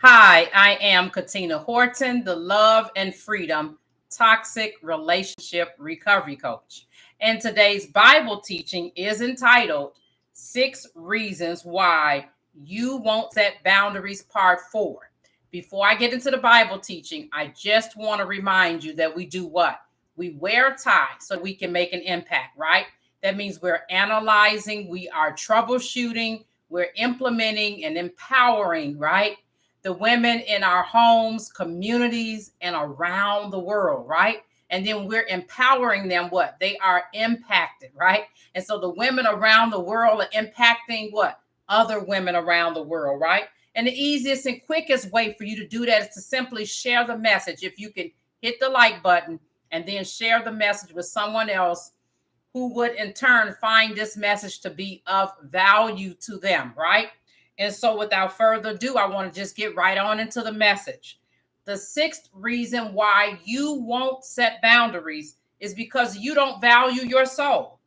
Hi, I am Katina Horton, the Love and Freedom Toxic Relationship Recovery Coach. And today's Bible teaching is entitled 6 Reasons Why You Won't Set Boundaries, Part 4. Before I get into the Bible teaching, I just want to remind you that we do what? We wear a tie so we can make an impact, right? That means we're analyzing, we are troubleshooting, we're implementing and empowering, right? The women in our homes, communities, and around the world, right? And then we're empowering them what? They are impacted, right? And so the women around the world are impacting what? Other women around the world, right? And the easiest and quickest way for you to do that is to simply share the message. If you can hit the like button and then share the message with someone else who would in turn find this message to be of value to them, right? And so without further ado, I want to just get right on into the message. The sixth reason why you won't set boundaries is because you don't value your soul.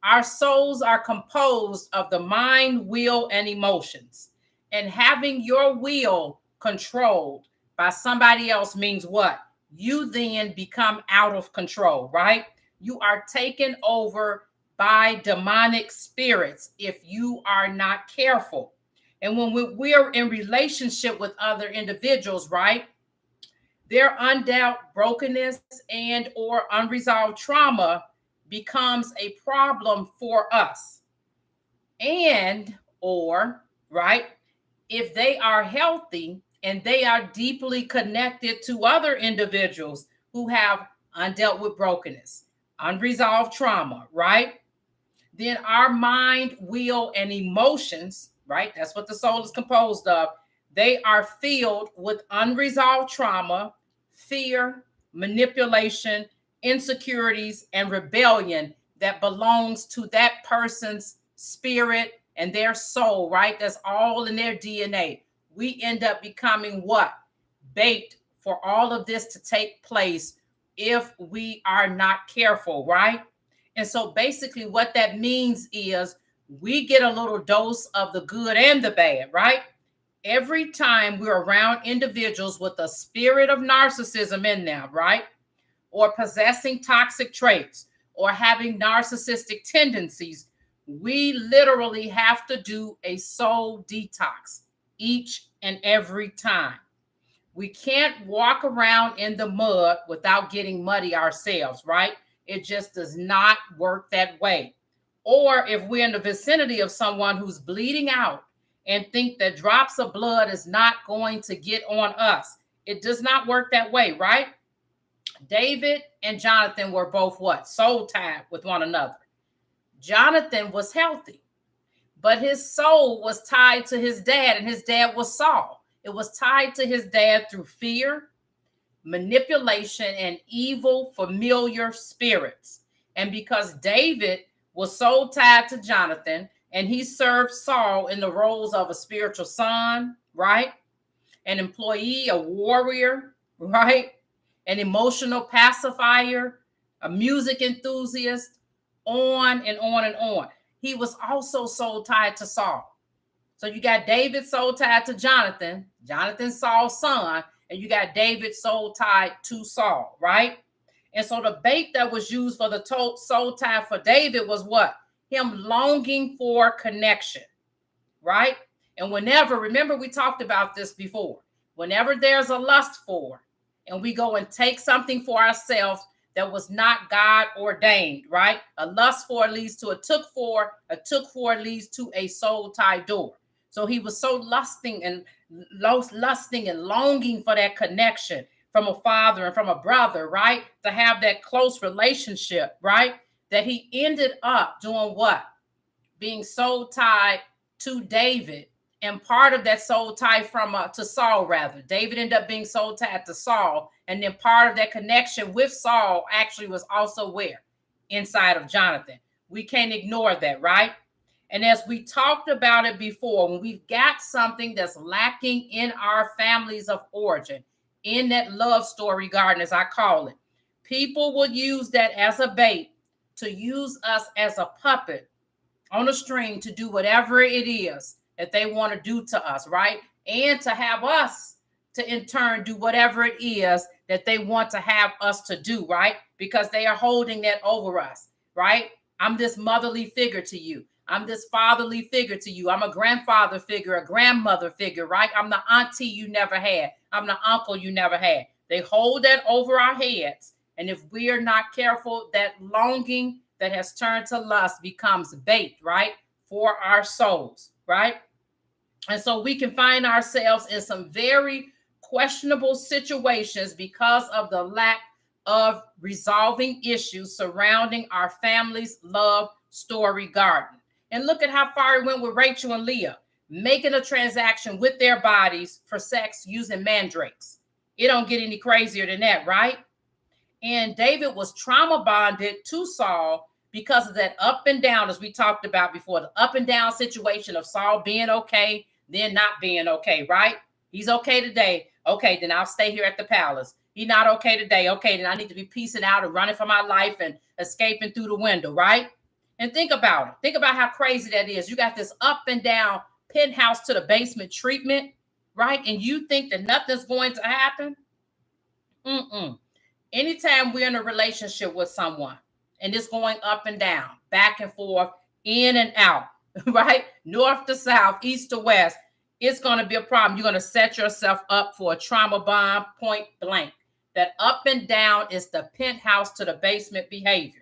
Our souls are composed of the mind, will, and emotions. And having your will controlled by somebody else means what? You then become out of control, right? You are taken over by demonic spirits if you are not careful. And when we're in relationship with other individuals, right, their undealt brokenness and or unresolved trauma becomes a problem for us. And or, right, if they are healthy and they are deeply connected to other individuals who have undealt with brokenness, unresolved trauma, right? Then our mind, will, and emotions, right? That's what the soul is composed of. They are filled with unresolved trauma, fear, manipulation, insecurities, and rebellion that belongs to that person's spirit and their soul, right? That's all in their DNA. We end up becoming what? Bait for all of this to take place if we are not careful, right? And so basically what that means is we get a little dose of the good and the bad, right? Every time we're around individuals with a spirit of narcissism in them, right? Or possessing toxic traits or having narcissistic tendencies, we literally have to do a soul detox each and every time. We can't walk around in the mud without getting muddy ourselves, right? It just does not work that way. Or if we're in the vicinity of someone who's bleeding out and think that drops of blood is not going to get on us, it does not work that way, right? David and Jonathan were both what? Soul tied with one another. Jonathan was healthy, but his soul was tied to his dad, and his dad was Saul. It was tied to his dad through fear, manipulation, and evil familiar spirits. And because David was so tied to Jonathan and he served Saul in the roles of a spiritual son, right? An employee, a warrior, right? An emotional pacifier, a music enthusiast, on and on and on. He was also soul tied to Saul. So you got David soul tied to Jonathan, Jonathan Saul's son, and you got David soul tied to Saul, right? And so the bait that was used for the soul tie for David was what? Him longing for connection, right? And whenever, remember we talked about this before, whenever there's a lust for, and we go and take something for ourselves that was not God ordained, right? A lust for leads to a took for leads to a soul tie door. So he was so lusting and longing for that connection from a father and from a brother, right? To have that close relationship, right? That he ended up doing what? Being soul tied to David. And part of that soul tie from to Saul, rather. David ended up being soul tied to Saul. And then part of that connection with Saul actually was also where? Inside of Jonathan. We can't ignore that, right? And as we talked about it before, when we've got something that's lacking in our families of origin, in that love story garden, as I call it, people will use that as a bait to use us as a puppet on a string to do whatever it is that they want to do to us, right? and to have us to in turn do whatever it is that they want to have us to do, right? Because they are holding that over us, right? I'm this motherly figure to you. I'm this fatherly figure to you. I'm a grandfather figure, a grandmother figure, right? I'm the auntie you never had. I'm the uncle you never had. They hold that over our heads. And if we are not careful, that longing that has turned to lust becomes bait, right? For our souls, right? And so we can find ourselves in some very questionable situations because of the lack of resolving issues surrounding our family's love story garden. And look at how far it went with Rachel and Leah, making a transaction with their bodies for sex using mandrakes. It don't get any crazier than that, right? And David was trauma bonded to Saul because of that up and down, as we talked about before, the up and down situation of Saul being okay, then not being okay, right? He's okay today. Okay, then I'll stay here at the palace. He's not okay today. Okay, then I need to be piecing out and running for my life and escaping through the window, right? And think about it. Think about how crazy that is. You got this up and down penthouse to the basement treatment, right? And you think that nothing's going to happen? Anytime we're in a relationship with someone and it's going up and down, back and forth, in and out, right? North to south, east to west, it's going to be a problem. You're going to set yourself up for a trauma bomb, point blank. That up and down is the penthouse to the basement behavior.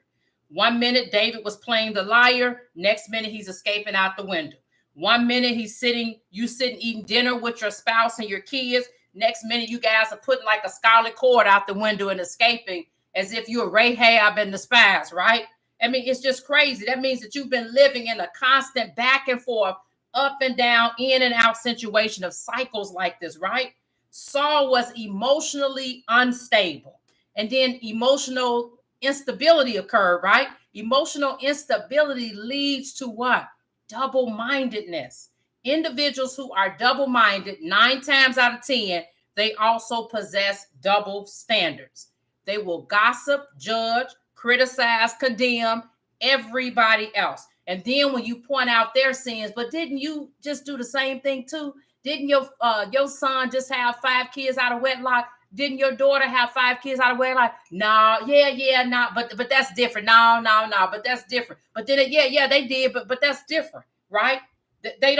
1 minute, David was playing the liar. Next minute, he's escaping out the window. 1 minute, you sitting eating dinner with your spouse and your kids. Next minute, you guys are putting like a scarlet cord out the window and escaping as if you're Rahab and the spies, right? I mean, it's just crazy. That means that you've been living in a constant back and forth, up and down, in and out situation of cycles like this, right? Saul was emotionally unstable. And then emotional instability occurred, right? Emotional instability leads to what? Double-mindedness. Individuals who are double-minded, 9 times out of 10, they also possess double standards. They will gossip, judge, criticize, condemn everybody else. And then when you point out their sins, but didn't you just do the same thing too? Didn't your son just have 5 kids out of wedlock? Didn't your daughter have 5 kids out of wedlock? No, no, but that's different. No, but that's different. But then they did, but that's different, right? They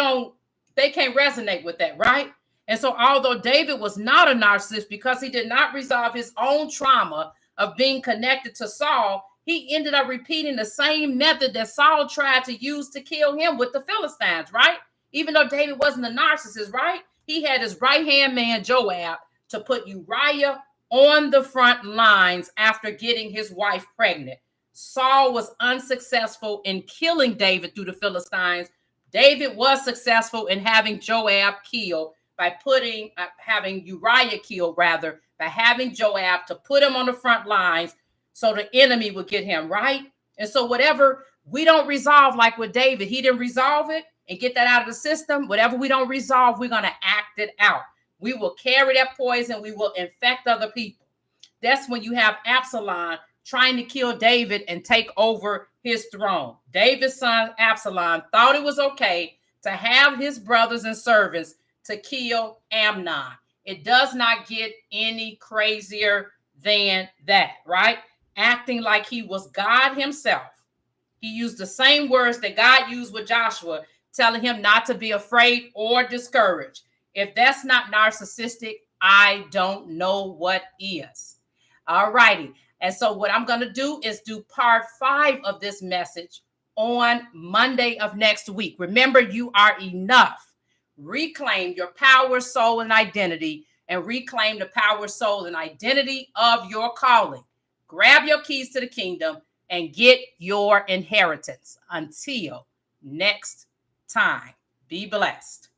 can't resonate with that, right? And so although David was not a narcissist because he did not resolve his own trauma of being connected to Saul, he ended up repeating the same method that Saul tried to use to kill him with the Philistines, right? Even though David wasn't a narcissist, right? He had his right-hand man, Joab, to put Uriah on the front lines after getting his wife pregnant. Saul was unsuccessful in killing David through the Philistines. David was successful in having Joab killed by having Uriah killed, rather, by having Joab to put him on the front lines so the enemy would get him, right? And so whatever we don't resolve, like with David, he didn't resolve it and get that out of the system. Whatever we don't resolve, we're going to act it out. We will carry that poison. We will infect other people. That's when you have Absalom trying to kill David and take over his throne. David's son Absalom thought it was okay to have his brothers and servants to kill Amnon. It does not get any crazier than that, right? Acting like he was God himself. He used the same words that God used with Joshua, telling him not to be afraid or discouraged. If that's not narcissistic, I don't know what is. All righty. And so what I'm going to do is do part 5 of this message on Monday of next week. Remember, you are enough. Reclaim your power, soul, and identity, and reclaim the power, soul, and identity of your calling. Grab your keys to the kingdom and get your inheritance. Until next time, be blessed.